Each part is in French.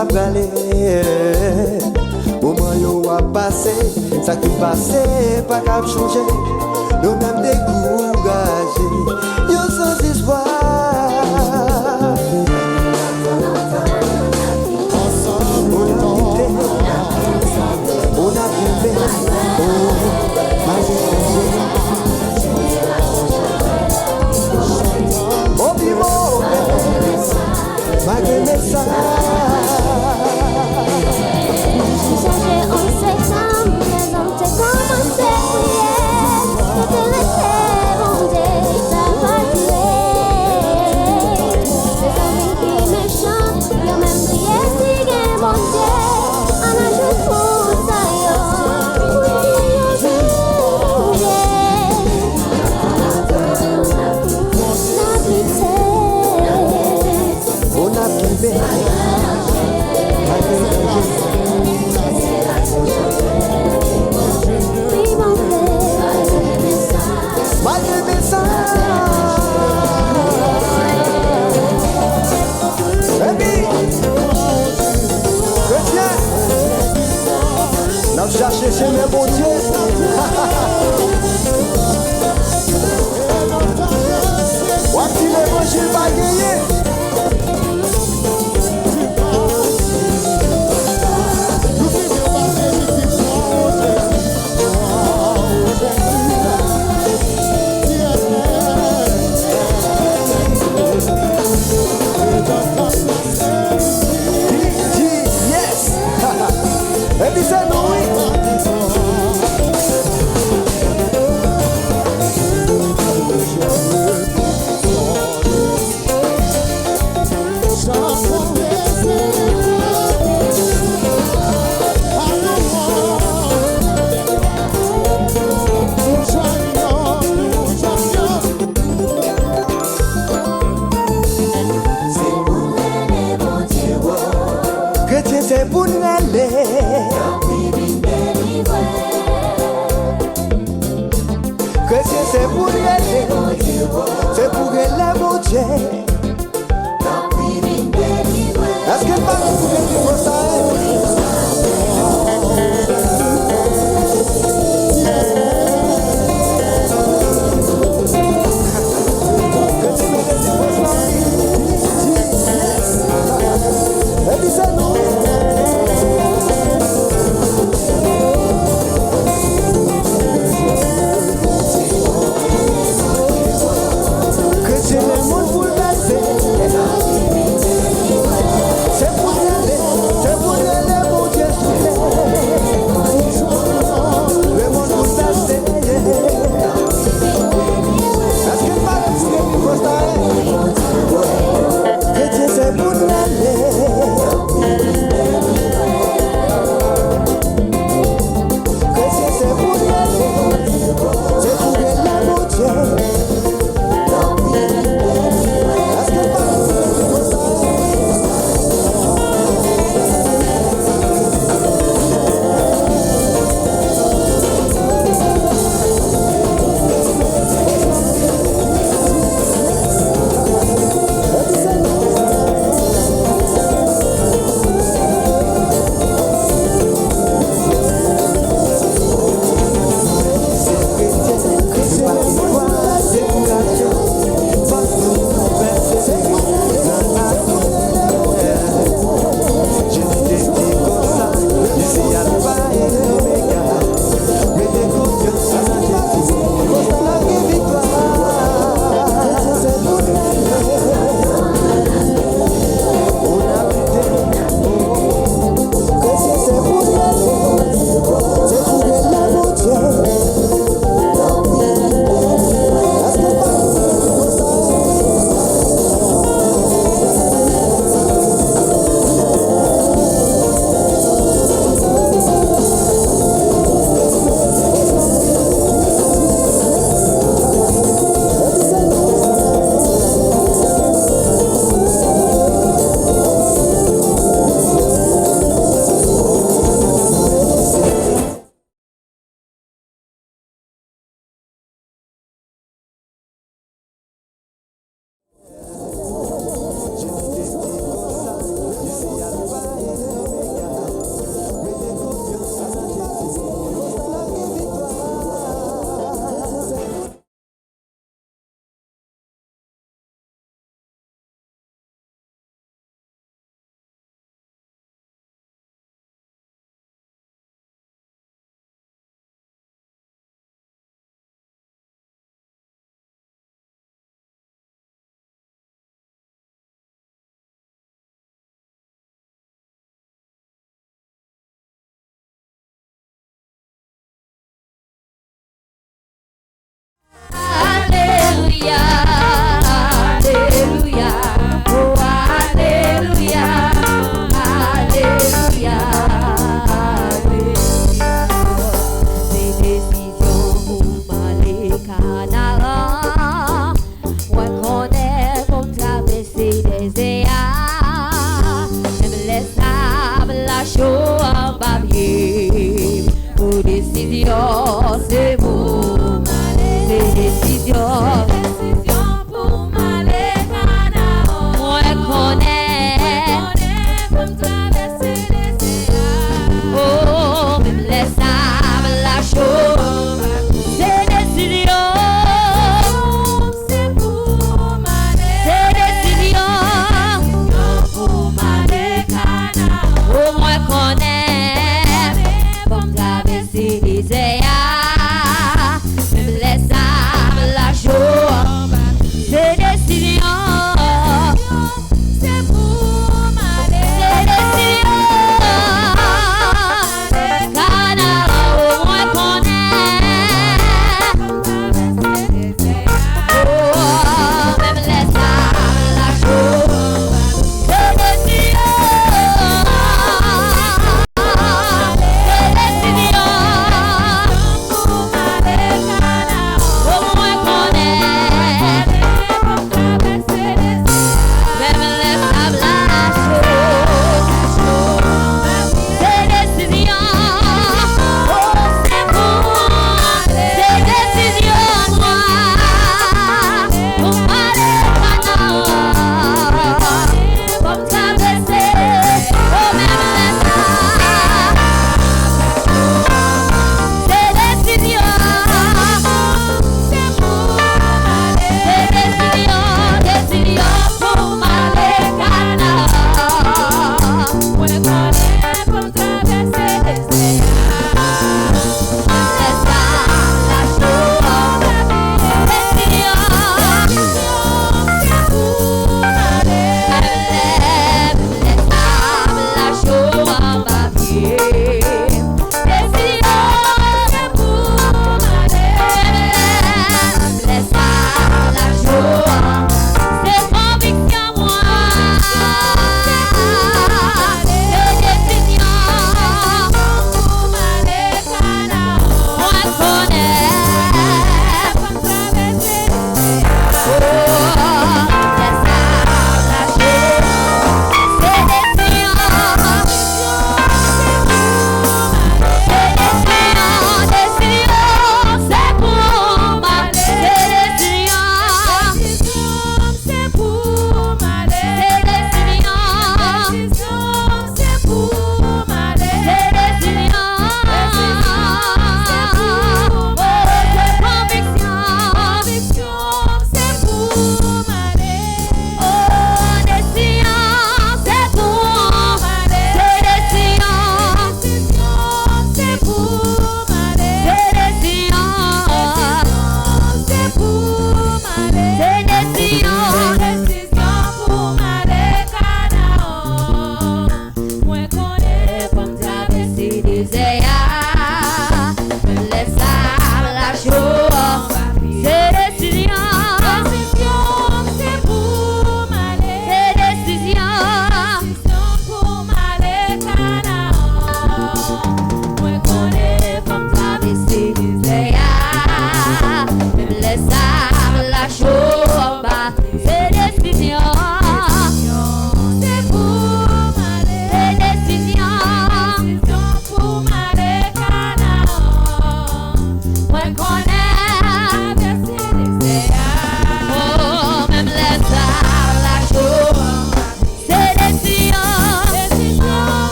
la parler. Moment yo a passé, ça qui passé, pas qu'à changer. Nous même découragés, yo sans espoir. On a privé, oh, vivant, malgré mes chercher chez mes bons dieux. Voici l'évangile va gagner. Yes. Et puis c'est nous. C'est pour aller. Chrétien, c'est pour aller. C'est pour aller, mon Dieu. Est-ce que pas vous pouvez dire ça? C'est pour aller, mon Dieu.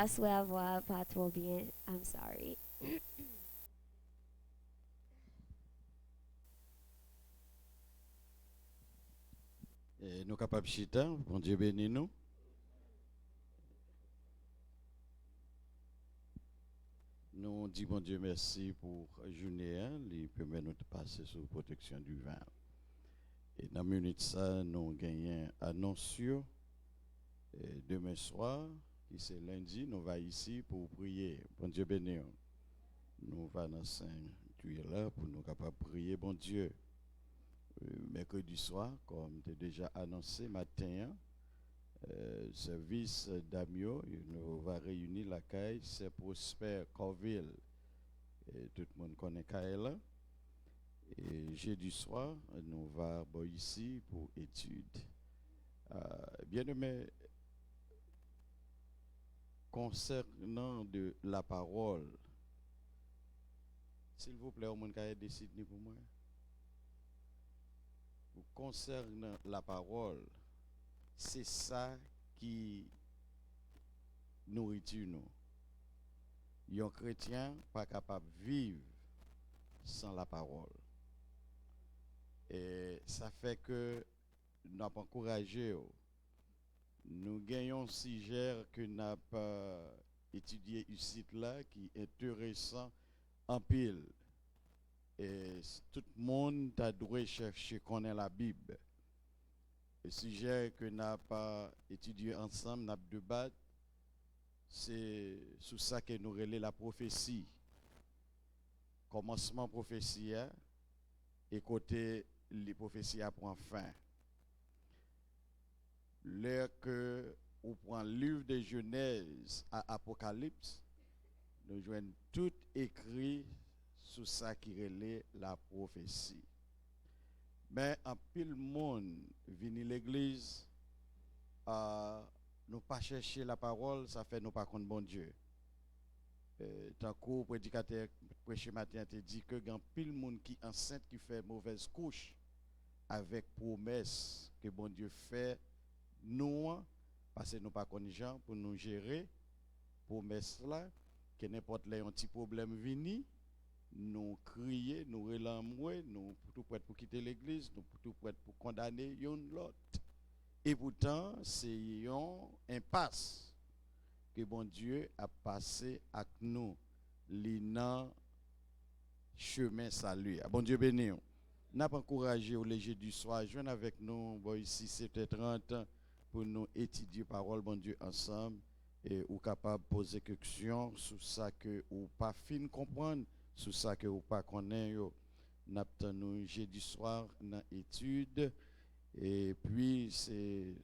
I swear voix pas trop bien. I'm sorry. Nous capables chita, bon Dieu bénit nous. Nous disons bon Dieu merci pour la journée, qui permet nous de passer sous protection du vent. Et dans la minute ça, nous gagnons annonce demain soir, qui c'est lundi, nous allons ici pour prier. Bon Dieu béni. Nous allons dans Saint-Tuile pour nous capables de prier, bon Dieu. Mercredi soir, comme tu déjà annoncé matin, service d'Amio, nous va réunir la caille, c'est Prosper Corville. Et tout le monde connaît Kaela. Et jeudi soir, nous allons ici pour études. Bien aimé, concernant de la parole, s'il vous plaît, au monde qui a décidé pour moi. Concernant la parole, c'est ça qui nourrit nous. Un chrétien pas capable de vivre sans la parole. Et ça fait que nous avons encouragé. Nous gagnons un sujet que nous avons pas étudié ici là qui est intéressant en pile. Et tout le monde a dû chercher qu'on ait la Bible. Le sujet que nous n'avons pas étudié ensemble, nous avons débattu, c'est sur ça que nous relève la prophétie. Commencement prophétie et côté les prophéties prend fin. L'heure que on prend le livre de Genèse à Apocalypse, nous joignons tout écrit sur ça qui relève la prophétie. Mais en pile monde vini l'église, nous pas chercher la parole, ça fait nous pas contre bon Dieu. Tant que prédicateur prêché matin te dit que grand pile monde qui enceinte qui fait mauvaise couche avec promesse que bon Dieu fait nous parce que nous pas connaissons gens pour nous gérer promesse là que n'importe les un petit problème vini nous crier nous relamouer nous tout prêt pour quitter l'église nous tout prêt pour condamner l'autre et pourtant c'est une impasse que bon Dieu a passé avec nous l'inan chemin salut. Bon Dieu béni. N'a pas encouragé au léger du soir, joindre avec nous bon ici 7h30 pour nous étudier parole bon Dieu ensemble et ou capable poser questions sur ça que ou pas fin comprendre, sur ça que ou pas connaît yo. N'a pas nous jeudi soir dans étude et puis c'est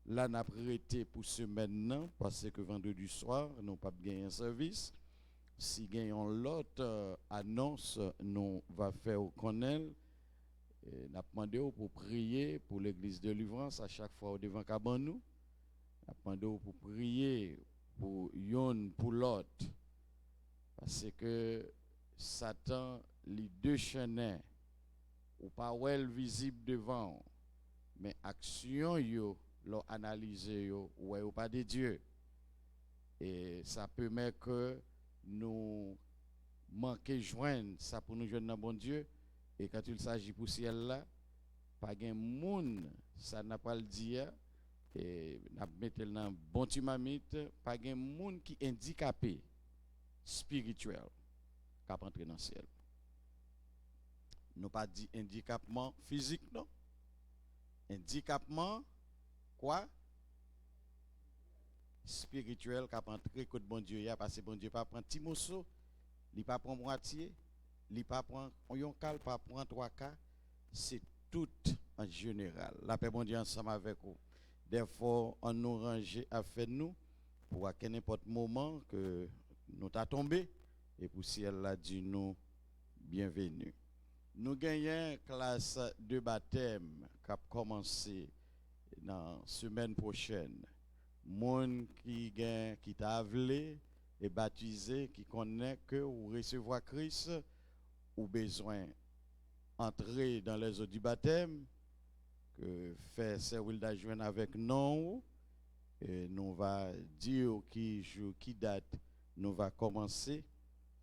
là, nous avons arrêté pour ce maintenant, parce que vendredi soir, nous n'avons pas gagné un service. Si nous avons l'autre annonce, nous va faire connaître. Nous avons demandé pour prier pour l'église de délivrance à chaque fois au devant Cabanou. Nous avons demandé pour prier pour yon pour l'autre. Parce que Satan, les deux chaînes, ou pas well visible devant, mais action yo. L'ont analysé ou pas de Dieu et ça permet que nous manquer joindre ça pour nous joindre dans bon Dieu et quand il s'agit pour ciel là pas gain monde ça n'a pas le dire et n'a mettre dans bon timamite pas gain monde qui handicapé spirituel qui entrer dans le ciel nous pas dit handicapement physique non handicapement quoi spirituel qui a entré côté bon Dieu ya parce que bon Dieu pas prend petit morceau il pas prend moitié il pas prend on cal pas prend trois cas c'est tout en général la paix bon Dieu ensemble avec vous des fois on nous ranger à faire nous pour à n'importe moment que nous t'a tombé et pour si elle l'a dit nous bienvenue nous gagnons classe de baptême qui a commencé dans semaine prochaine monde qui t'a avlé et baptisé qui connaît que ou recevoir Christ ou besoin entrer dans les eaux du baptême que fait servir d'adjoindre avec nous et nous va dire qui jour qui date nous va commencer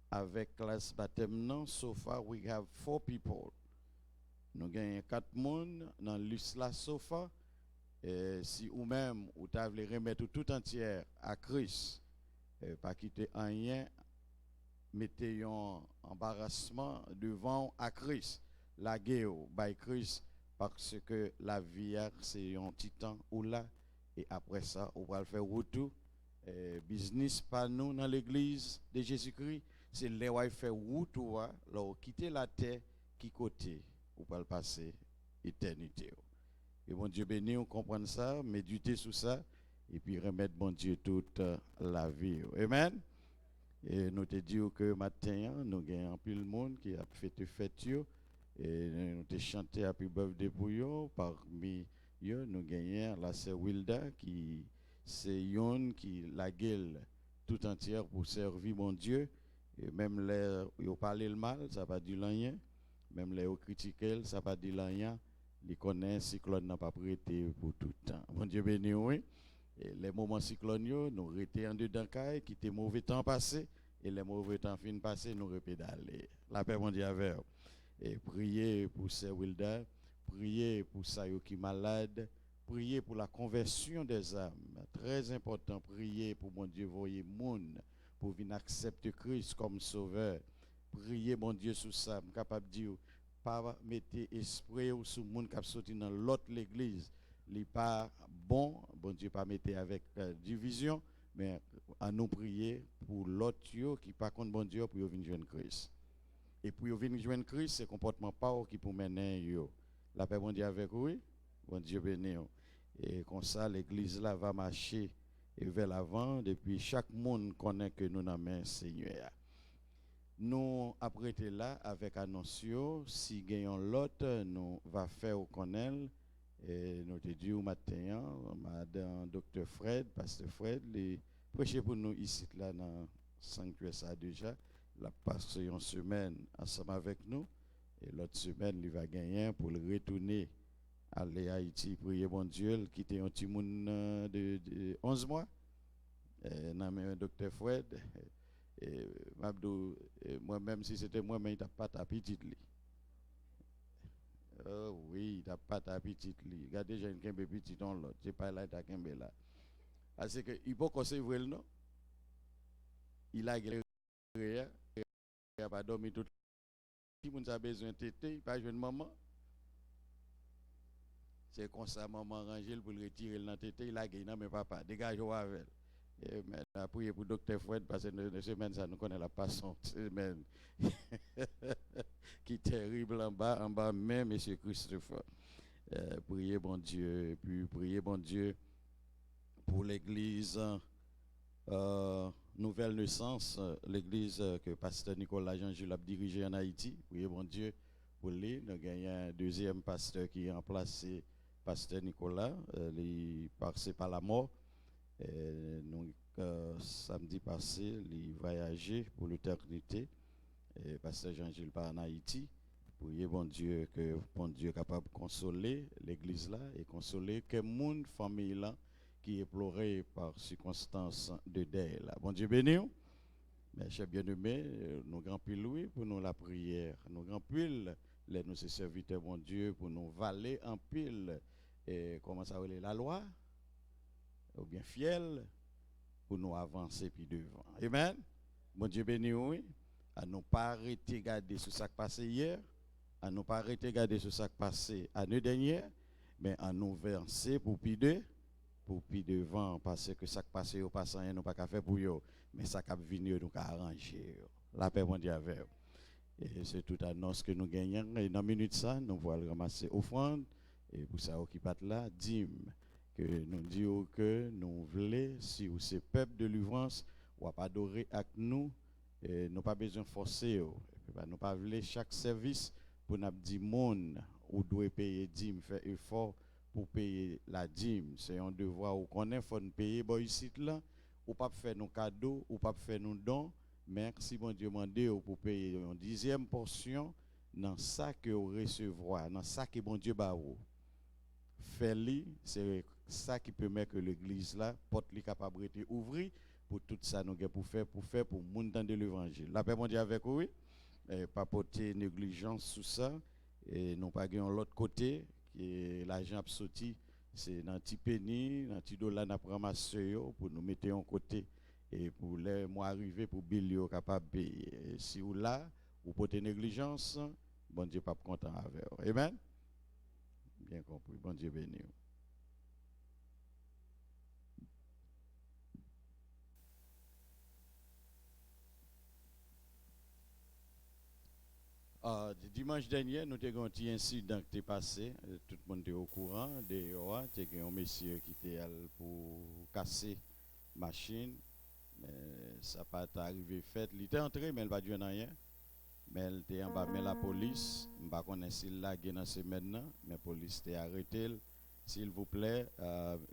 avec classe baptême non so far we have 4 people nous gagnons 4 monde dans l'isla so far. Et si ou même ou t'as voulu remettre tout entière à Christ, pas quitter rien, mettez un embarrassement devant à Christ, la guerre by Christ, parce que la vie c'est un petit temps ou là, et après ça, on va le faire retour. Business pas nous dans l'église de Jésus-Christ, c'est les où faire retour, là, quitter la terre, qui côté, ou pas le passer éternité. Et bon Dieu béni, on comprend ça, méditer sur ça, et puis remettre bon Dieu toute la vie. Amen. Et nous te disons que matin, nous avons un peu de monde qui a fait fête, et nous te chanté Happy Birthday pour eux. Parmi eux, nous avons la sœur Wilda, qui c'est yon qui la gueule tout entière pour servir mon Dieu. Et même les ils parlent le mal, ça va dire rien. Même les critiquent, ça va dire rien. Les connaissent, cyclone n'a pas prêté pour tout le temps. Bon Dieu béni, oui. Et les moments cycloniaux, nous étions en dedans caille, qui était mauvais temps passé, et les mauvais temps fin passé, nous repédaler. La paix, mon Dieu, avec vous. Et priez pour Sœur Wilda, priez pour Sayo qui est malade, priez pour la conversion des âmes. Très important, priez pour mon Dieu, voyez monde, pour venir accepter Christ comme sauveur. Priez, mon Dieu, sur ça, capable de dire, pas mettre esprit ou sur monde qui a sorti dans l'autre l'église, n'est pas bon Dieu pas mettre avec division, mais à nous prier pour l'autre qui pas contre bon Dieu pour venir joindre Christ. Et pour venir joindre Christ, c'est comportement pas qui pour mener yo. La paix bon Dieu avec vous, bon Dieu béni. Et comme ça l'église là va marcher vers l'avant depuis chaque monde connaît que nous dans main Seigneur. Nous apprêter là avec annoncio, si gagnons l'autre, nous va faire connaître. Et nous te dit au matin, madame docteur Fred, pasteur Fred, les prêcher pour nous ici là dans sanctuaire ça déjà, la passer une semaine ensemble avec nous et l'autre semaine il va gagner pour le retourner aller à Haïti prier bon Dieu, quitter un petit monde de 11 mois. Non docteur Fred et Mabdou moi-même si c'était moi-même il t'a pas ta petite li. Oh oui, t'as pas ta petite li. Regardez, j'ai une kembe petite on l'autre. C'est pas là, t'as kembe là. Parce que il faut qu'on se voit le nom. Il a guéri, il a pas dormi tout. Si vous avez besoin de tété, il pas jeune maman. C'est comme ça, maman range pour le retirer dans tété, il a guéri, non mais papa, dégage-vous avec. Et maintenant, priez pour docteur Fouette parce que une semaine, ça nous connaît la passion. Semaine qui est terrible en bas même, monsieur Christophe. Priez bon Dieu, puis priez bon Dieu pour l'église Nouvelle Naissance, l'église que pasteur Nicolas Jean-Jules a dirigée en Haïti. Priez bon Dieu pour lui. Nous avons un deuxième pasteur qui est remplacé pasteur Nicolas, il est passé par la mort. Nous, samedi passé, il voyagé pour l'éternité. Pasteur Jean-Gilles par en Haïti. Priez bon Dieu que bon Dieu est capable de consoler l'église là et consoler que monde famille là qui est pleuré par circonstances de deuil là. Bon Dieu béni. Mes chers bien-aimés, nous grand pile oui pour nous la prière. Nous grand pile les nous serviteurs bon Dieu pour nous valer en pile et comment ça veut la loi ou bien fiel pour nous avancer puis devant. Amen. Bon Dieu béni oui. À nous pas arrêter garder sur ça qui passé hier, à nous pas arrêter garder sur ça qui passé l'année dernière, mais à nous verser pour puis devant parce que ça qui passé au passant nous pas qu'à faire pour eux, mais ça qui venir nous arranger. La paix bon Dieu avec. Et c'est toute annonce que nous gagnons et dans minute ça nous allons ramasser offrande et pour ça qui pat là dîme que nous disons que nous voulons si vous c'est peuple de l'ouvrance ou pas adorer avec nous. Et nous pas besoin de forcer, nous pas voulons chaque service pour nous dire monde ou doit payer dîme, faire effort pour payer la dîme. C'est un devoir ou qu'on est faut nous payer bon ici là, ou pas faire nos cadeaux, ou pas faire nos dons, mais si bon Dieu demande pour payer une 10e portion dans ça que vous recevoir, dans ça que bon Dieu ba ou. Faire-li, c'est ça qui permet que l'église là porte li capable de ouvrir pour tout ça nous pour faire pour monde dans de l'évangile. La paix mon Dieu avec vous, pas porter négligence sur ça et non pas gagner l'autre côté qui l'argent a sorti c'est dans petit penny, dans petit dollar n'a ramassé pour nous mettre en côté et pour les mois arriver pour bill capable payer. Si vous là ou porter négligence, bon Dieu pas content avec vous. Amen. Bien compris. Bon Dieu béni. Dimanche dernier, nous avons un petit incident qui est passé. Tout le monde est au courant. Il y a un monsieur qui était pour casser la machine. Mais ça n'a pas arrivé fait. Il était entré, mais il n'a pas dû rien. Mais il était en bas, mais la police, je ne sais pas s'il l'a dans ce maintenant, mais la police était arrêté. S'il vous plaît,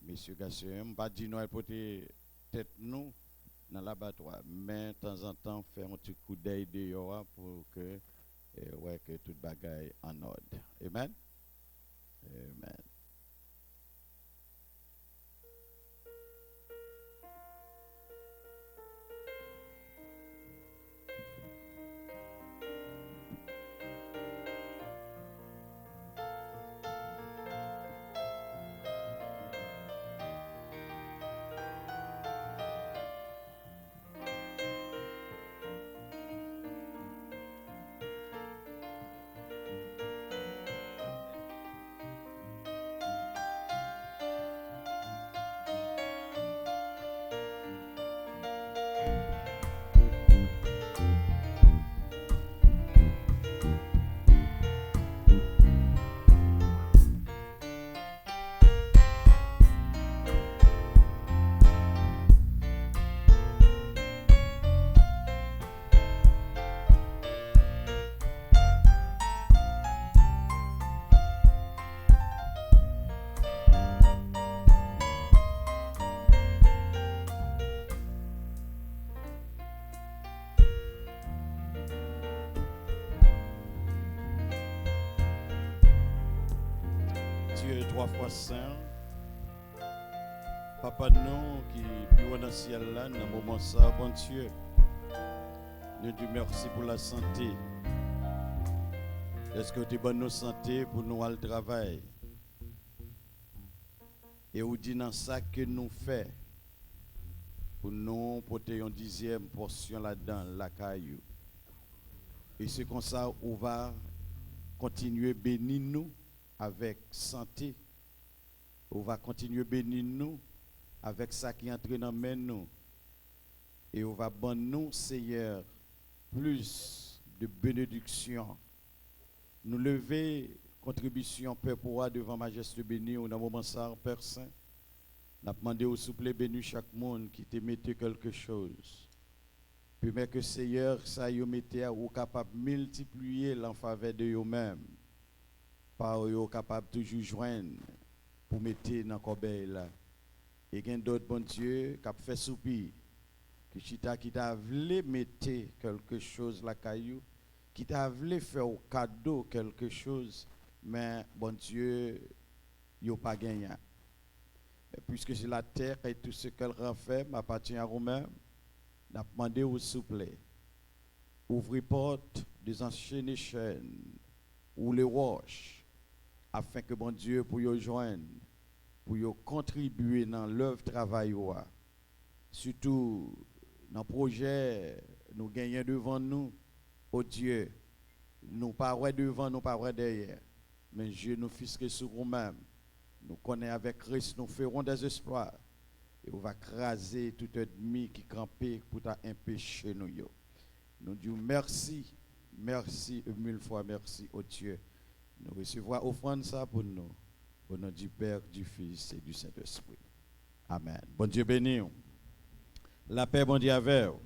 monsieur Gassier, je ne pas dire nous pour tête nous dans l'abattoir, mais de temps en temps, faire un petit coup d'œil dehors pour que ouais, que toute bagaille en ordre. Amen. Amen. trois fois saint. Papa nous qui plus haut dans le ciel là, dans le moment ça, bon Dieu, nous disons merci pour la santé. Est-ce que tu es bonne santé pour nous aller travail? Et on dit dans ça que nous faisons pour nous porter une 10e portion là-dedans, la caillou. Et c'est comme ça on va continuer à bénir nous avec santé. On va continuer à bénir nous avec ça qui entre dans nous. Et on va bonne nous, Seigneur, plus de bénédictions. Nous lever contribution Père pour devant Majesté béni dans le moment ça, Père Saint. Nous avons demandé au souple béni chaque monde qui te mette quelque chose. Puis mais que Seigneur, ça y mette ou capable de multiplier en faveur de eux-mêmes. Par eux capable toujours joindre pour mettre dans la corbeille là. Et il y a d'autres bon Dieu qui a fait soupir. Qui t'a voulu mettre quelque chose la caillou. Qui t'a voulu faire au cadeau quelque chose. Mais bon Dieu, il n'a pas gagné. Et puisque c'est la terre et tout ce qu'elle fait m'appartient à vous-même, n'a demandé au souple, ouvrez porte des anciennes chaînes ou les roches, afin que bon Dieu pour y joindre, pour y contribuer dans l'œuvre travail, surtout dans le projet nous gagnons devant nous, oh Dieu, nous pas devant, nous pas derrière, mais Dieu nous fisque sur nous-mêmes. Nous connaissons avec Christ, nous ferons des espoirs. Et on va craser tout ennemi qui campait pour empêcher nous. Nous disons merci, merci, mille fois merci au Dieu. Nous recevons offrande ça pour nous. Au nom du Père, du Fils et du Saint-Esprit. Amen. Bon Dieu béni. La paix, bon Dieu avec vous.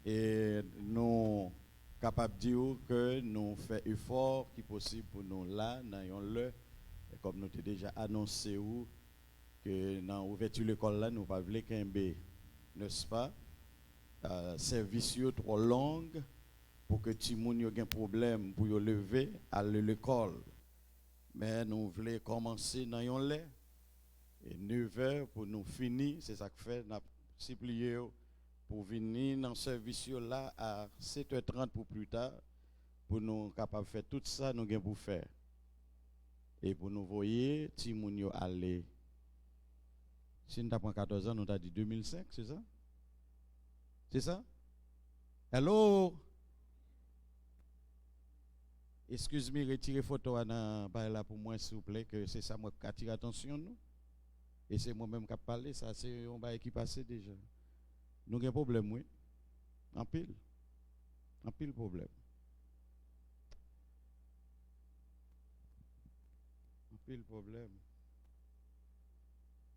Et nous capables de dire que nous faisons effort qui est possible pour nous là, dans le. Et comme nous avons déjà annoncé que dans l'ouverture de l'école là, nous ne pouvons pas qu'un B, n'est-ce pas? Service trop long pour que tout le monde ait un problème pour lever à l'école. Mais nous voulons commencer dans yon lait. Et 9h pour nous finir, c'est ça que fait, nous avons supplié pour venir dans ce service là à 7h30 pour plus tard, pour nous capables de faire tout ça, nous avons pour faire. Et pour nous voyer, si nous sommes allés, si nous avons 14 ans, nous avons dit 2005, c'est ça? C'est ça? Hello? Excuse-moi, retirez photo là pour moi, s'il vous plaît, que c'est ça moi qui attire l'attention nous. Et c'est moi-même qui ai parlé, ça c'est un bail qui passé déjà. Nous avons un problème, oui. En pile problème. Le problème,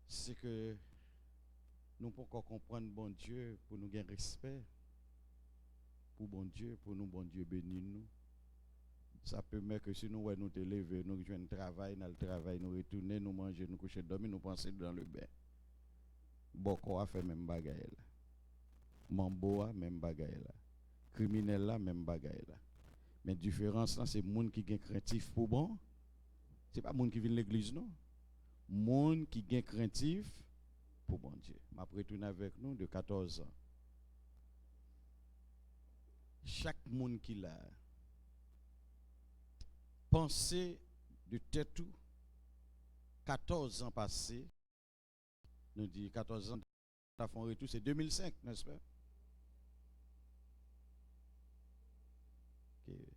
c'est que nous ne pouvons pas comprendre bon Dieu pour nous gagner respect pour bon Dieu, pour nous bon Dieu bénir nous. Ça permet que si nous nous te lever, nous jouons travail, dans le travail, nous retourner, nous manger, nous coucher, dormir, nous penser dans le bain. Boko a fait même bagaille là. Mambo a même bagaille là. Criminel là même bagaille là. Mais différence là, c'est le monde qui est craintif pour bon. Ce n'est pas le monde qui vient de l'église, non. Le monde qui est craintif pour bon Dieu. Je retourne avec nous de 14 ans. Chaque monde qui l'a pensé de tête tout, 14 ans passés, nous dit 14 ans, la fin retour, c'est 2005, n'est-ce pas? Okay.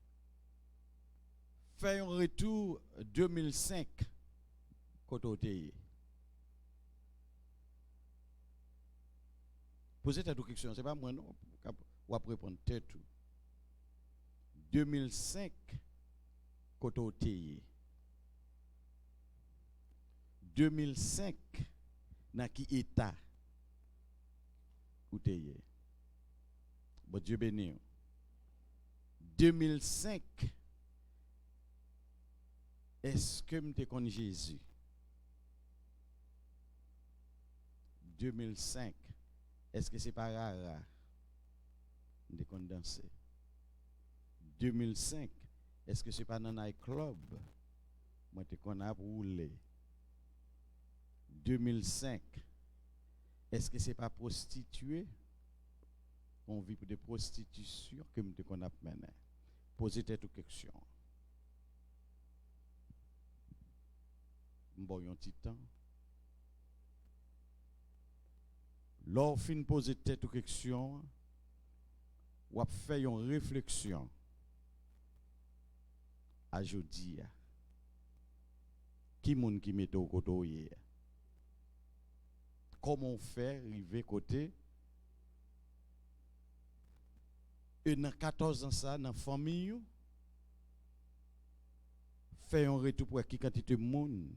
Fait un retour 2005 côté. Posez ta question, c'est pas moi non, ou après répondre tête tout. 2005 côté. 2005 dans qui état ou t'es. Bon Dieu béni. 2005 est-ce que je connais Jésus? 2005. Est-ce que c'est pas rare? Je connais danser. 2005. Est-ce que c'est pas dans un club? Moi, je connais rouler. 2005, est-ce que ce n'est pas prostituée? On vit de prostitution que nous qu'on a mené. Posez-vous une question. Bon, un petit temps. Lors fin poser tête aux questions, ou a fait une réflexion à jodi. Qui moun qui met au côté? Comment on fait arriver côté? Et dans 14 ans ça dans famille fait un retour pour qui quantité monde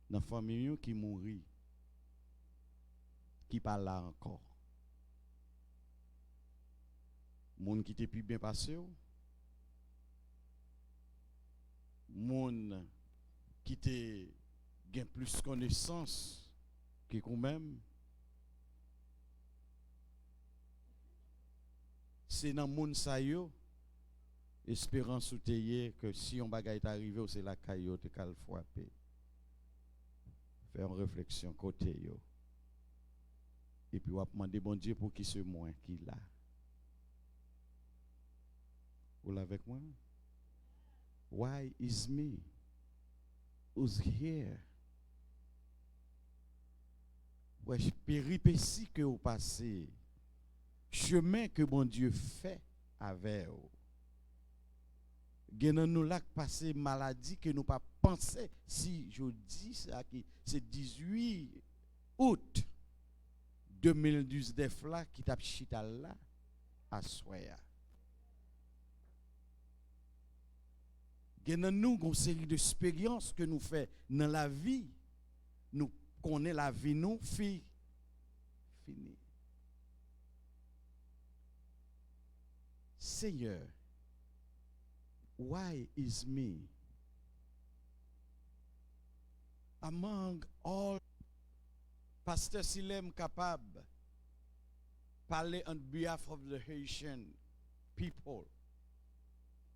dans famille qui mourit qui pas là encore. Moun qui était plus bien passé, moun qui te gain plus connaissance que quand même. C'est dans moun sa yo espérance ou teye que si on bagay est arrivé, c'est la caillou te kal frapper. Faire une réflexion côté yo. Et puis on va demander bon Dieu pour qui ce moins qui là. Vous l'avez avec moi? Why is me? Who's here? Ouais, péripétie que vous passez, chemin que bon Dieu fait avec vous. Gen nous là passer maladie que nous pas penser si je dis ça qui c'est 18 août 2012 def là qui t'a chita là à soya. Gen nous une série d'expériences que nous fait dans la vie. Nous connaît la vie nous fini. Seigneur, why is me? Among all, Pastor Silem capable parler on behalf of the Haitian people.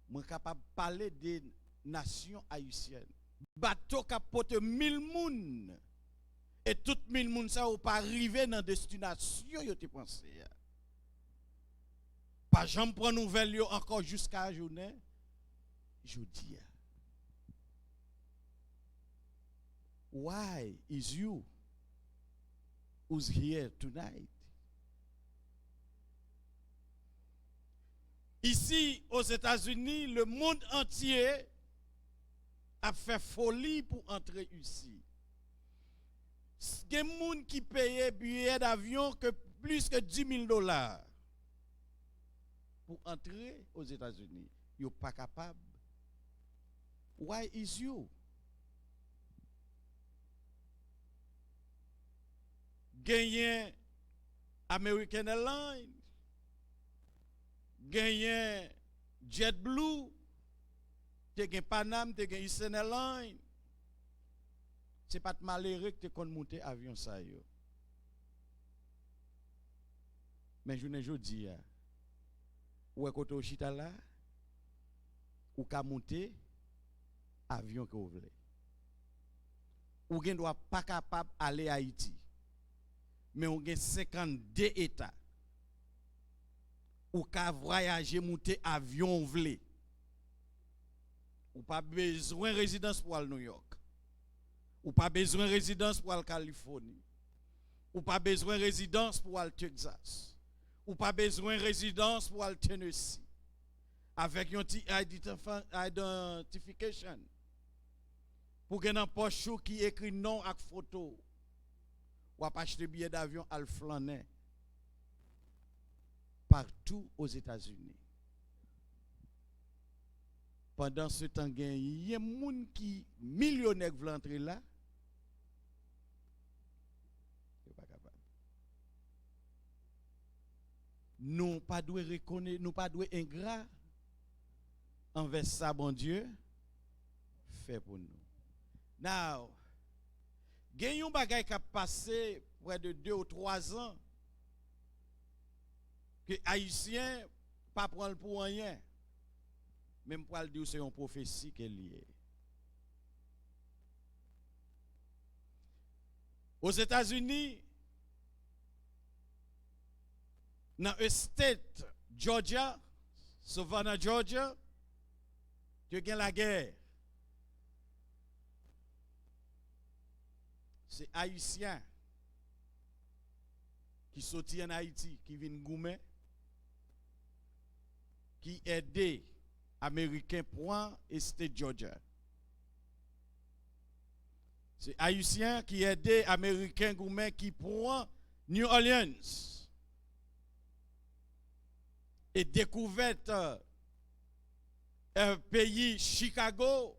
Moi capable parler des nations haïtiennes. Bateau capote 1000 moun. Et tout 1000 moun ça ou pas arriver dans destination yo te pensé. Pas jamais prendre nouvelle yo encore jusqu'à la journée. Jeudi. Why is you who's here tonight? Ici aux États-Unis, le monde entier a fait folie pour entrer ici. Il y a des gens qui payent billet d'avion que plus que $10,000 pour entrer aux États-Unis. Ils ne sont pas capables. Why is you? Gagné American Airlines, gagné JetBlue, te gagné Panam, te gagné Eastern Airlines. C'est pas malheureux que tu monter avion ça yo. Mais je ne dis pas. Ou est-ce que chita là ou ka monter avion que vous voulez. Ou gen doit pas capable aller à Haïti. Mais on gen 52 états. Ou ka voyager monter avion vous voulez. Ou pas besoin résidence pour aller New York. Ou pas besoin résidence pour aller Californie. Ou pas besoin résidence pour aller Texas. Ou pas besoin résidence pour aller Tennessee. Avec une identification. Pour que dans poche qui écrit nom avec photo. Ou pas acheter billet d'avion à flâner. Partout aux États-Unis. Pendant ce temps, il y a des gens qui millionnaires qui veulent entrer là. Nous pas doit reconnaître, nous pas doit ingrat envers ça, bon Dieu, fait pour nous. Now, il y a un bagay qui a passé près de 2 ou 3 ans que les Haïtiens pas prendre pour rien. Même pour le dire, c'est une prophétie qui est liée. Aux États-Unis, dans un state, Georgia, Savannah, Georgia, il y a la guerre. C'est Haïtiens qui sortent en Haïti, qui viennent goumer, qui aident Américains point et state Georgia. C'est Haïtiens qui aident Américains goumer qui prend New Orleans. Et découverte un pays Chicago,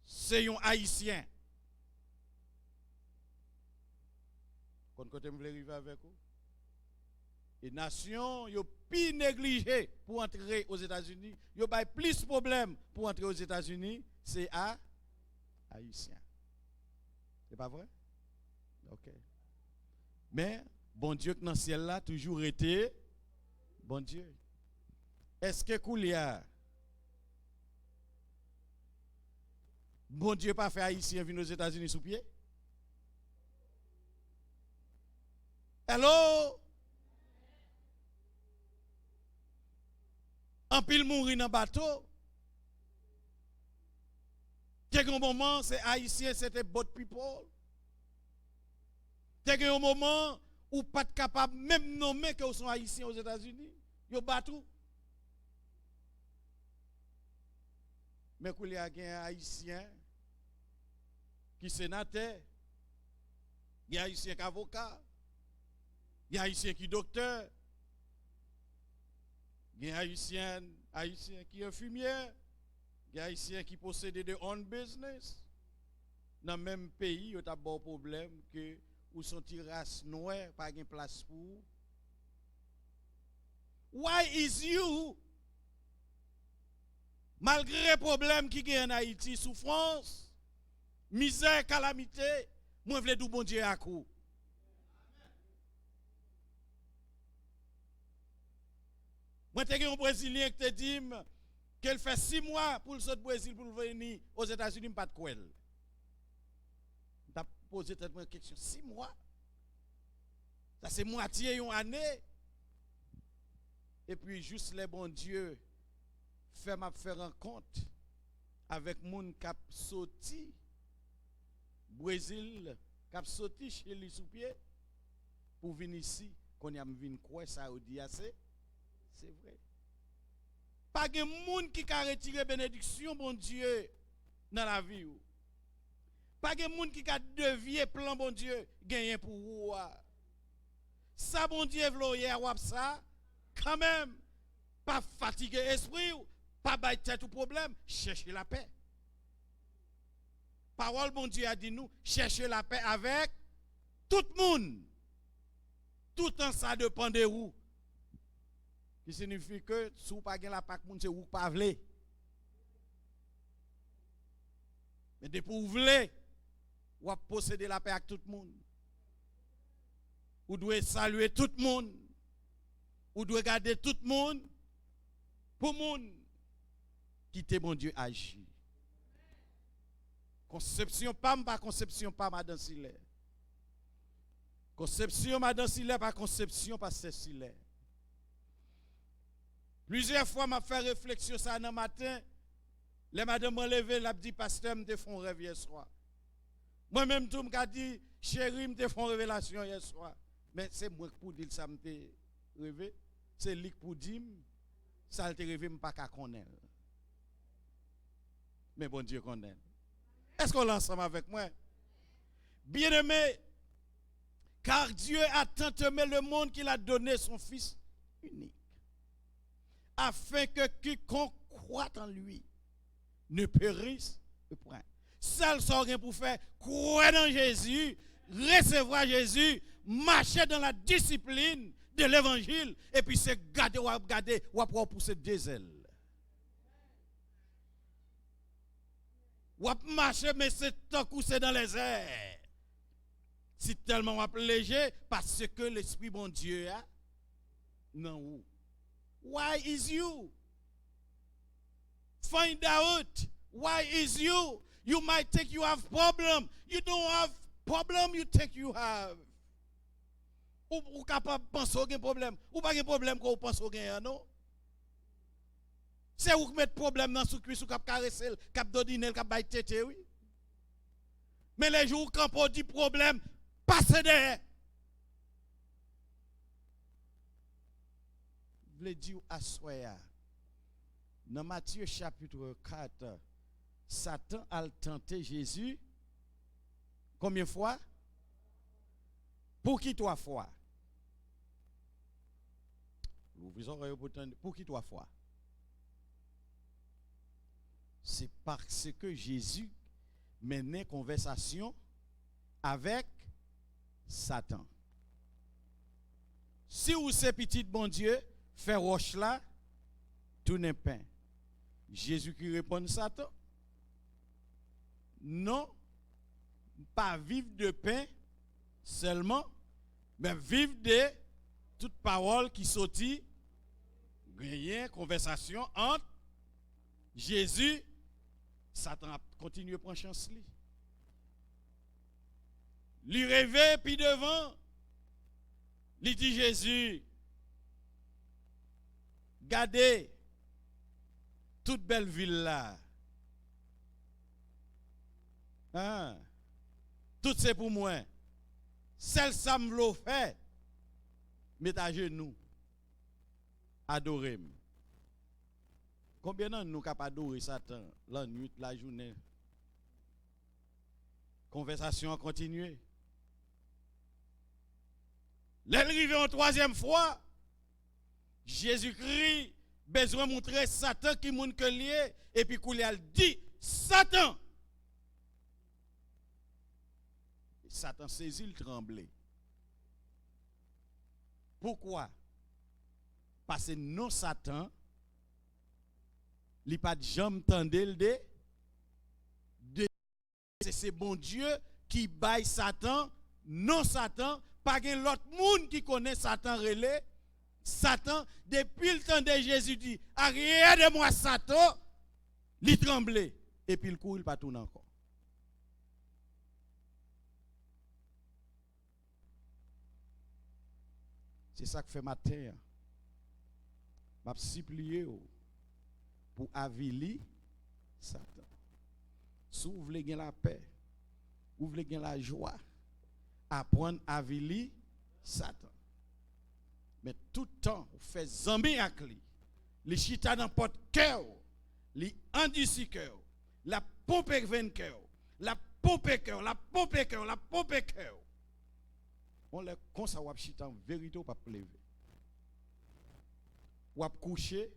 c'est un Haïtien. Quand côté me arriver avec vous. Et nation, yo plus négligé pour entrer aux États-Unis, yo bay plus problème pour entrer aux États-Unis, c'est à Haïtien. C'est pas vrai? OK. Mais bon Dieu que dans le ciel là toujours été bon Dieu. Est-ce que Koulia bon Dieu pas fait Haïtien venir aux États-Unis sous pied? Hello? En pile mourir dans bateau. Quelqu'un moment c'est Haïtien, c'était boat people. Quelqu'un moment ou pas capable même nommer que vous sont Haïtiens aux États-Unis. Yo batou. Mais qu'il y a un Haïtien qui sénateur, il y a Haïtien qui avocat, il y a Haïtien qui docteur, il y a Haïtien qui est fumier, il y a Haïtien qui possède de own business. Dans le même pays, il y a un bon problème que ou sont race noire, pas de place pour. Why is you, malgré les problèmes qui y a en Haïti, souffrance, misère, calamité, moi je veux du bon Dieu à coup. Moi j'ai un Brésilien qui te dit qu'elle fait 6 mois pour le saut Brésil pour venir aux États-Unis, pas de quoi. Tu as posé cette question, 6 mois. Ça c'est moitié une année. Et puis juste les bons dieux fait m'a faire rencontre avec moun k'ap sorti Brésil, k'ap sorti chez lui sous pied pour venir ici qu'on y a vinn quoi Saoudi c'est vrai. Pas de moun qui a retiré bénédiction bon Dieu dans la vie ou. Pas de moun qui a dévié plan bon Dieu gagné pour ou. Ça bon Dieu v'loyer wap ça quand même, pas fatiguer l'esprit, pas bailler tête au problème, chercher la paix. Parole bon Dieu a dit nous, chercher la paix avec tout le monde. Tout en ça dépend de vous. Qui signifie que si vous n'avez pas la paix, c'est vous pas voulez. Mais depuis vous voulez, vous posséder la paix avec tout le monde. Vous devez saluer tout le monde. Ou doit garder tout le monde pour monde qui te mon Dieu agit. Conception pas conception pas madame Sile. Conception madame Sile pas conception pas Sile. Plusieurs fois m'a fait réflexion ça dans matin. Les madame me levé l'a dit pasteur me te font rêve hier soir. Moi même tout m'a dit chérie me te font révélation hier soir. Mais c'est moi pour dire ça me te rêvé. C'est lui pour dire, ça te rêve pas qu'à connaître. Mais bon Dieu connaît. Est-ce qu'on l'ensemble avec moi? Bien-aimé, car Dieu a tant aimé le monde qu'il a donné son Fils unique, afin que quiconque croit en lui ne périsse point. Seul sort rien pour faire, croire dans Jésus, recevoir Jésus, marcher dans la discipline de l'évangile, et puis c'est garder ou pousser des ailes. Ou marcher, mais c'est tant que c'est dans les airs. C'est tellement léger parce que l'Esprit bon Dieu a non. Why is you? Find out why is you. You might think you have problem. You don't have problem you think you have. Ou capable de penser qu'il y a un problème. Ou pas un problème qu'on pense qu'il y a, non? C'est où mettre problème dans sous cuisse ou cap caresser, cap dodiner, cap bailler tête, oui. Mais les jours quand on dit problème, passez derrière. Je veux dire à soya. Dans Matthieu chapitre 4, Satan a tenté Jésus combien de fois? Pour qui 3 fois? Pour qui 3 fois? C'est parce que Jésus menait conversation avec Satan. Si vous êtes petit bon Dieu, fait roche là, tout n'est pain. Jésus qui répond à Satan, non, pas vivre de pain seulement, mais vivre de toute parole qui sortit, rien, conversation entre Jésus, Satan a continué à prendre chance. Lui rêver, puis devant, lui dit Jésus, gardez toute belle ville là. Hein? Tout c'est pour moi. Celle ça me l'a fait. Mettez à genoux. Adorez-moi. Combien de nous capables d'adorer Satan la nuit, la journée? Conversation a continué. L'arrivée en 3e fois, Jésus-Christ besoin de montrer Satan qui moun que lié et puis qu'il a dit Satan. Satan saisit le tremblé. Pourquoi? Parce que non Satan, il n'a pas de jambe tendelle de c'est bon Dieu qui baille Satan, non Satan, pas gen l'autre monde qui connaît Satan relais. Satan, depuis le temps de Jésus dit, arrière de moi Satan, il tremblait. Et puis il court, il pas tourner encore. C'est ça que fait matin. Je vais supplier pour avilir Satan. Si vous voulez gagner la paix, vous voulez gagner la joie, apprendre à avilir Satan. Mais tout le temps, vous faites zombie avec lui. Les chita dans votre cœur, les endurcis cœur, la pompe veine cœur, la pompe cœur, la pompe cœur, la pompe cœur. On les comme ça, ou chita en vérité, ou pas lever. Ou coucher,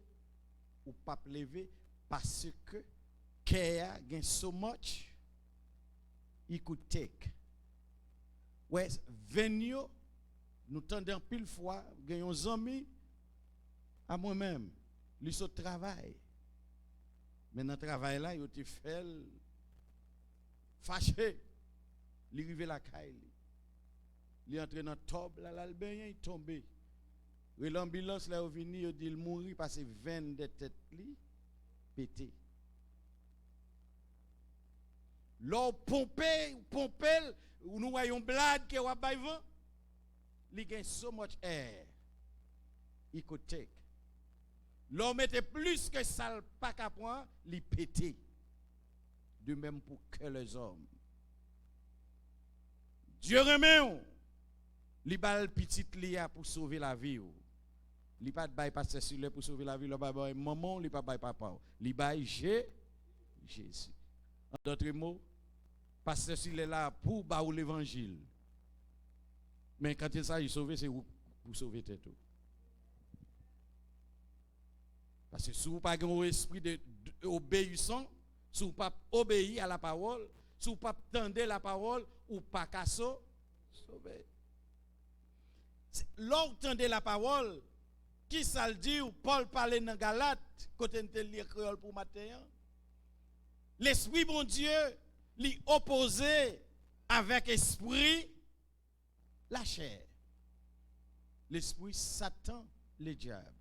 ou pas lever, parce que cœur gain so much, il could take. Ouais, venio, nous tendons pile fois, gagnons amis à moi-même, lui so travail. Mais dans le travail là, il te fait fâché, il arrive la caille. Il entre dans le tob, là, il tombe. L'ambulance là, il vient, il dit, il mourit parce que veine de tête li pété. L'eau pompé, ou nous voyons blade qui est baïvan, il gagne so much air. Il could take. L'eau mettait plus que ça, le pack à point, il pété. De même pour que les hommes. Dieu remet, il bal petit lia pour sauver la vie. Il pas de bail passer sur le pour sauver la vie, le bail maman, il pas bail papa. Il bail Jésus. En d'autres mots, passer sur le là pour baou l'évangile. Mais quand il s'agit de sauver, c'est pour sauver tout. Parce que si vous n'avez pas un esprit d'obéissance, si vous n'avez pas obéi à la parole, si vous n'avez pas tendre la parole, ou pas qu'à sauver. L'autre tendez la parole, qui ça le dit, ou Paul parlait dans Galate, côté de lire créole pour matin. L'esprit bon Dieu, l'y opposé avec esprit la chair. L'esprit Satan, le diable.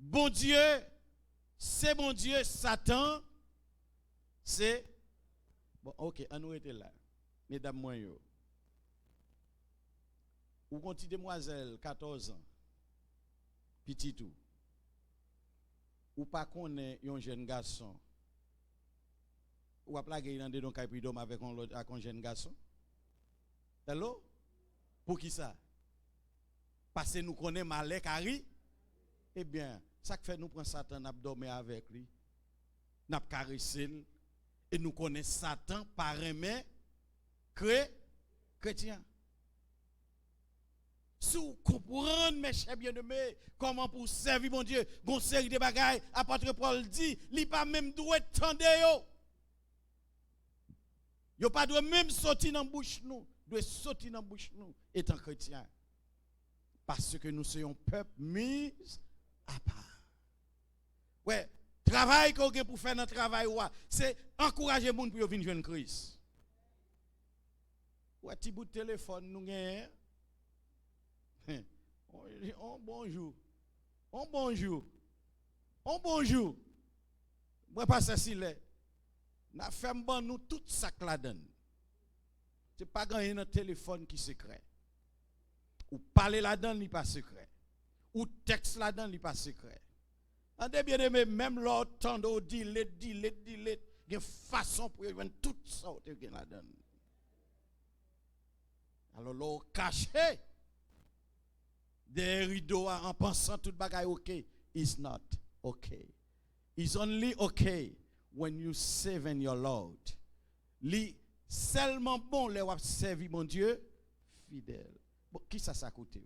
Bon Dieu, c'est bon Dieu, Satan, c'est Bon, ok, on nous était là. Mesdames, moi, ou une petite demoiselle, 14 ans, petit tout, ou pas connaît un jeune garçon, ou a plagué dans des dons avec un jeune garçon. Hello? Pour qui ça? Parce que nous connaissons malais Kari. Eh bien, ça fait nous prendre Satan, nous dormir avec lui, nous caresser, et nous connaissons Satan par aimer chrétien. Si vous comprenez, mes chers bien-aimés, comment pour servir mon Dieu, une série de bagailles, apôtre Paul dit, il n'est pas même doué de tendre yo. Yo pas doit même sortir dans la bouche nous, doit sortir dans la bouche nous étant chrétien. Parce que nous sommes un peuple mis à part. Ouais, travail qu'on a pour faire notre travail, c'est encourager les gens pour venir joindre Christ. Ouais, petit bout de téléphone, nous gagnons. On bonjour. On bonjour. On bonjour. Moi, pas ça si l'est. Nous faisons nous tout ça que la donne. Ce n'est pas gagner un téléphone qui est secret. Ou parler là-dedans, il n'est pas secret. Ou texte là-dedans, il n'est pas secret. En bien aimé, même l'autre temps de dire, il y a une façon pour y tout ça là-dedans. Alors, l'on caché des rideaux en pensant tout bagaille ok. It's not okay. It's only okay when you serve your Lord. Li seulement bon les wap servi mon Dieu fidèle. Bon, qui ça coûte?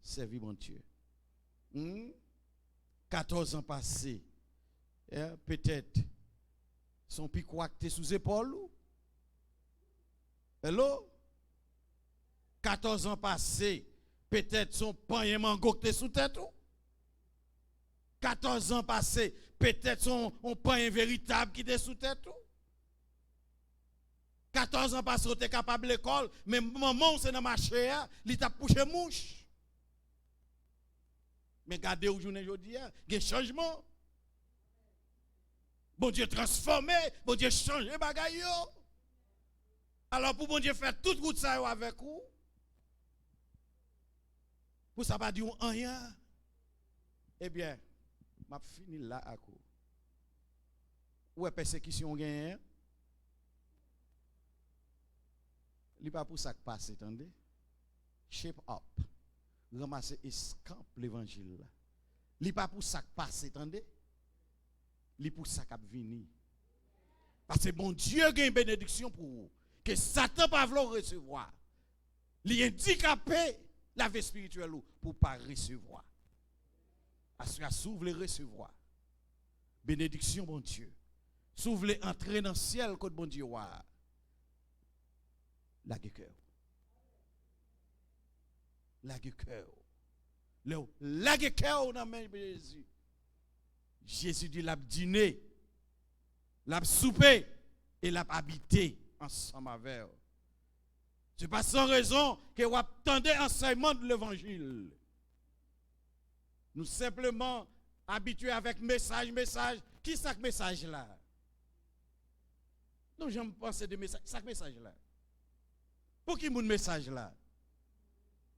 Servi mon Dieu. 14 ans passés. Peut-être son piquois qui sous épaule. Hello? 14 ans passés. Peut-être son pain mango qui sous tête. 14 ans passés. Peut-être son pain véritable qui est sous tête. 14 ans passés, tu es capable de l'école, mais maman, c'est dans ma chair, il t'a poussé mouche. Mais regardez aujourd'hui, il y a un changement. Bon Dieu transformé, bon Dieu changé bagaille. Alors pour bon Dieu faire toute route ça avec vous, pour ça pas dire rien. Eh bien, m'a fini là à quoi. Où est persécution gagne? Il n'est pas pour ça que passe, attendez. Shape up. Ramasser et scamp l'évangile. Il n'est pas pour ça que passe, attendez. Il est pour ça qu'il vient. Parce que bon Dieu a une bénédiction pour vous. Que Satan pas vouloir recevoir. Il est handicapé la vie spirituelle pour ne pas recevoir. Parce que s'ouvre les recevoir. Bénédiction, bon Dieu. S'ouvre les entrer dans le ciel, que bon Dieu a. La cœur. La cœur. La cœur dans main de Jésus. Jésus dit l'a dîné, l'a soupé et l'a habité ensemble avec. C'est pas sans raison que vous attendez l'enseignement de l'évangile. Nous simplement habitués avec message. Qui est ce message là? Non, j'aime penser de message. Ce message là. Pour qui mon message là?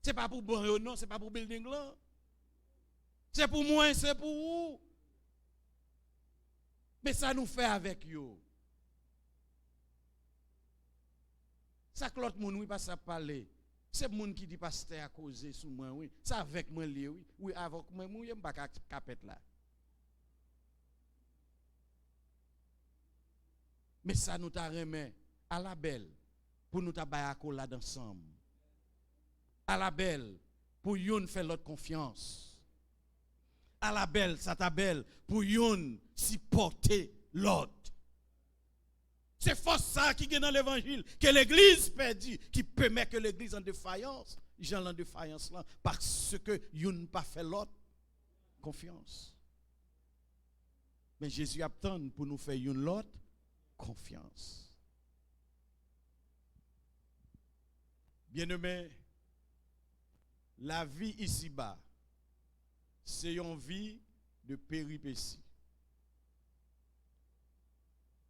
C'est pas pour bon non, c'est pas pour building là. C'est pour moi, c'est pour vous. Mais ça nous fait avec vous. Ça que l'autre monde oui pas ça parler. C'est monde qui dit pasteur à causer sous moi oui. Ça avec moi lié oui. Oui avec moi moi pas capet là. Mais ça nous t'a remis à la belle pour nous t'a accolade ensemble. À la belle pour yon faire l'autre confiance. À la belle ça t'a belle pour yon supporter l'autre. C'est force ça qui est dans l'évangile que l'église perdit qui permet que l'église en défaillance, j'en en défaillance là parce que yon pas fait l'autre confiance. Mais Jésus attend pour nous faire une l'autre confiance. Bien-aimé, la vie ici-bas, c'est une vie de péripéties.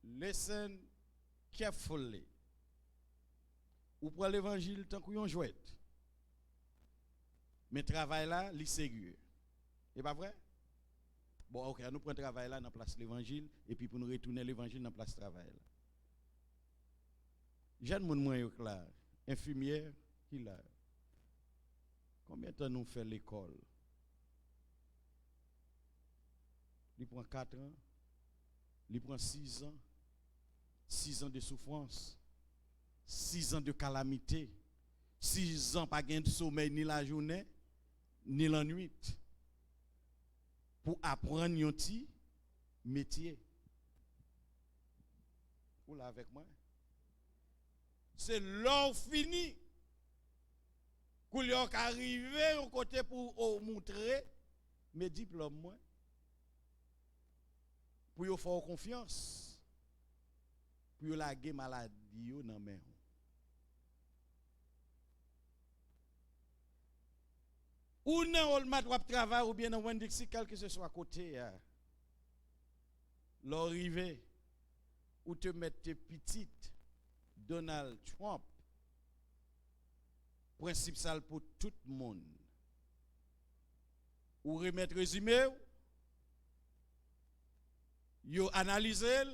Listen carefully. Ou prend l'évangile tant qu'on jouet. Mais travail là, il sérieux. Et pas vrai? Bon, OK, nous prenons travail là dans place l'évangile et puis pour nous retourner l'évangile dans place travail là. Jeune moun moins clair, infirmière qui là. Combien de temps nous fait l'école? Il prend 4 ans, il prend 6 ans, 6 ans de souffrance, 6 ans de calamité, 6 ans pas gain de sommeil ni la journée, ni la nuit, pour apprendre un petit métier. Vous là avec moi? C'est l'heure finie. Qu'on y a arrivé au côté pour montrer mes diplômes moi. Pour y faire confiance. Pour y laguer maladie dans main. Ou dans le mat travail ou bien dans Wendixi quel que ce soit à côté l'arrivée ou te mettre tes petites Donald Trump principe sale pour tout le monde ou remettre résumé yo analyser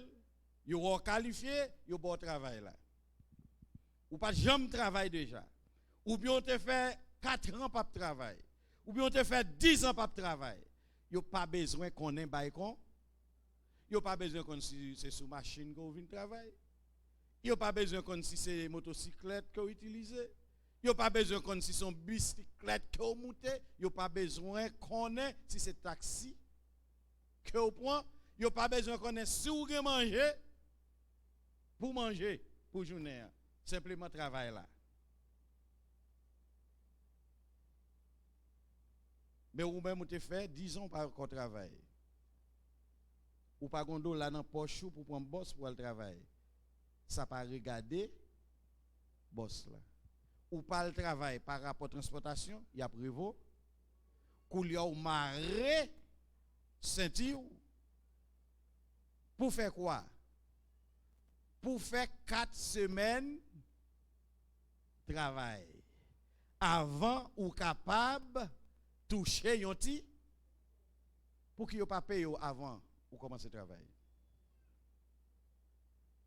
yo requalifier yo bon travail là ou pas jamais travail déjà ou bien on te fait 4 ans pas de travail ou bien on te fait 10 ans pas de travail yo pas besoin qu'on ait bail con yo pas besoin qu'on si c'est sous machine qu'on vient travailler yo pas besoin qu'on si c'est motocyclette qu'on utilise yo pas besoin qu'on si son bicyclette qu'on monte yo pas besoin qu'on ait si c'est taxi qu'on prend yo pas besoin qu'on ait si ou manger pour journée simplement travail là. Mais ou même te fait 10 ans par qu'on travail. Ou pas gondo là dans poche pour prendre boss pour le travail. Ça pas regarder boss là. Ou pas le travail par rapport transportation, il y a prévu coulier ou maré ceinture pour faire quoi? Pour faire 4 semaines travail avant ou capable toucher yon ti pour qu'il yo pas paye avant ou commencer travail.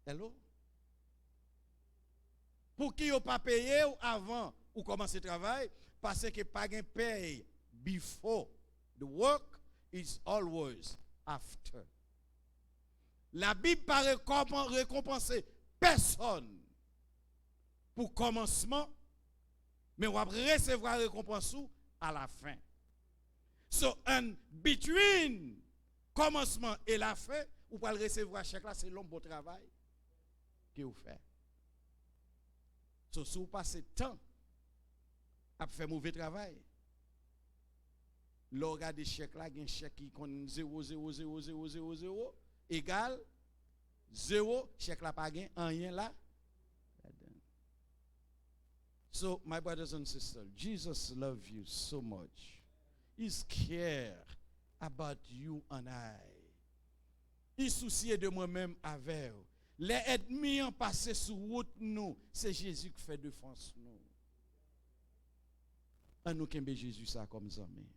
Hello? Pour qu'il yo pas paye avant ou commencer travail parce que pas gen paye before the work is always after. La Bible paraît récompenser personne pour commencement, mais on va recevoir récompense à la fin. So, and between commencement et la fin, vous pouvez recevoir chèque là, c'est l'homme bon travail que vous faites. So, si vous passez temps à faire mauvais travail, l'orga de chèque là, il y a un chèque qui compte 0,00000 égal 0, chèque là pas gain, rien là. So, my brothers and sisters, Jesus loves you so much. He's care about you and I. Il soucie de moi-même avec vous. Les ennemis ont passé sur route nous, c'est Jésus qui fait défense nous. Et nous kembe Jésus ça comme ami.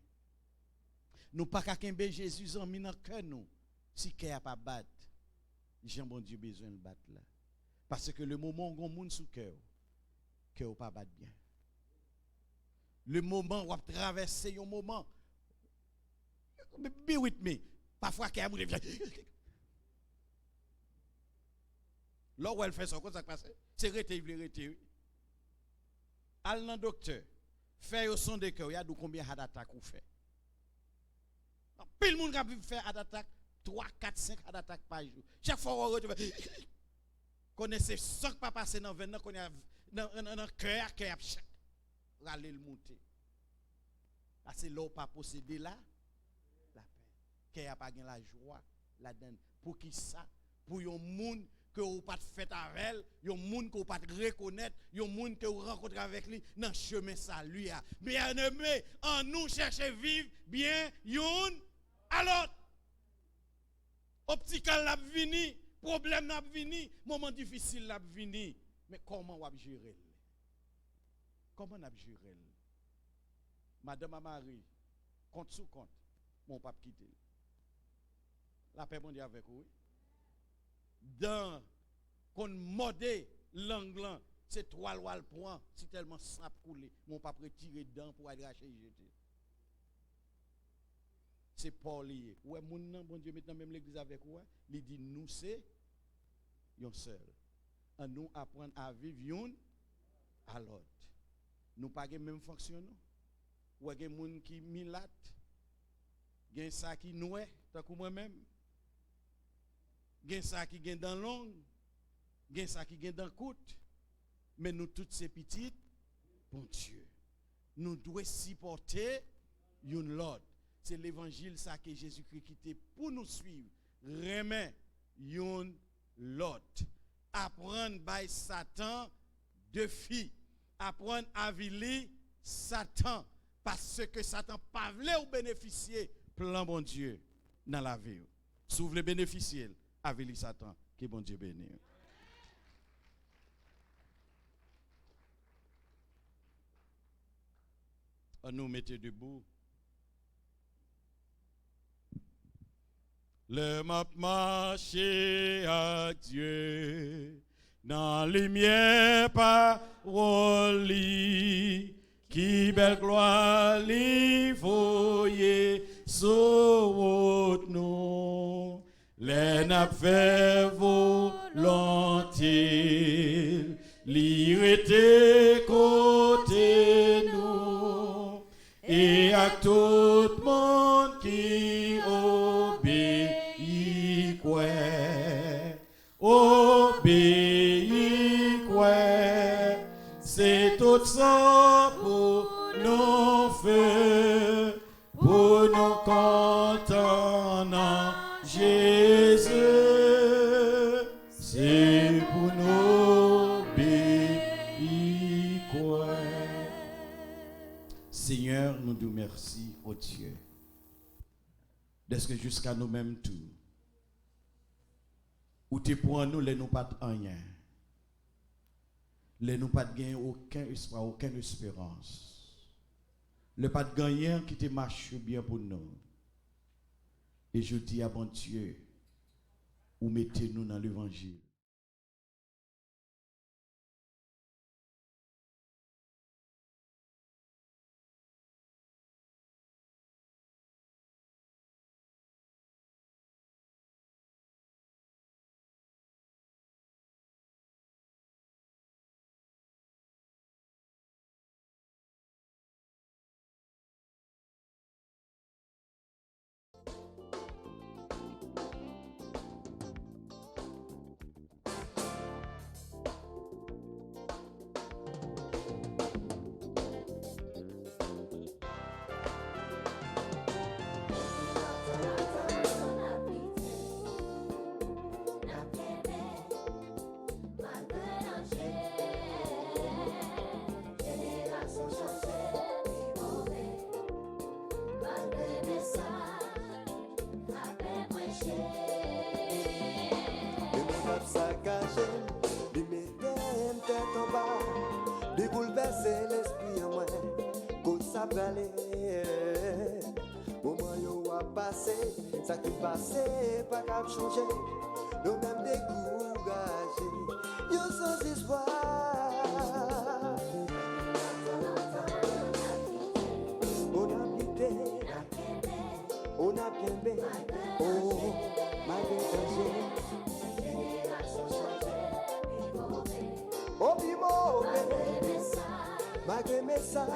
Nous pas qu'à kembe Jésus ami dans cœur nous. Si cœur a pas battre, Jean bon Dieu besoin de battre là. Parce que le moment où on monde sous cœur que pas battre bien. Le moment où on traverser un moment. Be with me. Parfois qu'il y a moun là où elle fait ça, quoi ça passe? C'est rete. Al nan docteur, fait au son de cœur, il y a combien heart attack ou fait? Pile moun ka fait heart attack 3, 4, 5 heart attack par jour. Chaque fois on retrouve connaissez ça pas passer dans 20 ans qu'on a dans cœur chaque râler le monter. Parce que là pas posséder là la paix. Cœur pas gain la joie la donne. Pour qui ça? Pour yon monde que ou pas fait avec, yon monde que ou pas reconnaître, yon monde que ou rencontre avec lui dans chemin salut. Bien-aimé, en nous chercher vivre bien yon à l'autre. Optical la vini problème n'a venu, moment difficile n'a venu, mais comment on va gérer? Comment on va gérer? Madame a Marie, compte sous compte, mon pape quitter. La paix mondiale avec vous. Dans qu'on modé l'angle, c'est trois lois le point, si tellement ça couler, mon pape retirer dedans pour aller racheter jeter. C'est pas lié. Ouais, mon nom, bon Dieu, maintenant même l'église avec vous, il dit nous c'est yon seul. À nous apprendre à vivre yon à l'autre. Nous pas même fonction non. Ou gen moun qui milat, gen ça qui noué, tant que moi-même. Gen ça qui gen dans longue, gen ça qui gen dans courte. Mais nous toutes ces petites, bon Dieu, nous devons supporter yon l'autre. C'est l'évangile ça que Jésus-Christ quitté pour nous suivre. Remet yon l'autre. Apprendre by Satan de filles. Apprendre à vili Satan. Parce que Satan pas voulait ou bénéficier plan bon Dieu dans la vie. Si vous voulez bénéficier, avec Satan, que bon Dieu bénisse. On nous mettez debout. Le m'a marché à Dieu dans les lumière paroles qui belle gloire li voyer sur nous les n'a fait volonté li rete côté nous et à tout le monde qui obéit quoi obéit quoi c'est tout ça pour nous faire pour nous contenter Jésus c'est pour nous obéir quoi. Seigneur, nous te remercions, oh Dieu, d'est-ce que jusqu'à nous-mêmes tout, ou tu pour nous, les nous pas rien, les nous pas gagner aucun espoir, aucune espérance, le pas de gagner qui te marche bien pour nous. Et je dis à bon Dieu, ou mettez-nous dans l'évangile. Bouleverser l'esprit en moi, qu'on s'appelle. Moment yo a passé, ça qui passé, pas qu'à changer. Nous même découragés, yo sans espoir. On a quitté, on a bien bé, oh, malgré danger. Oh, malgré mes messages.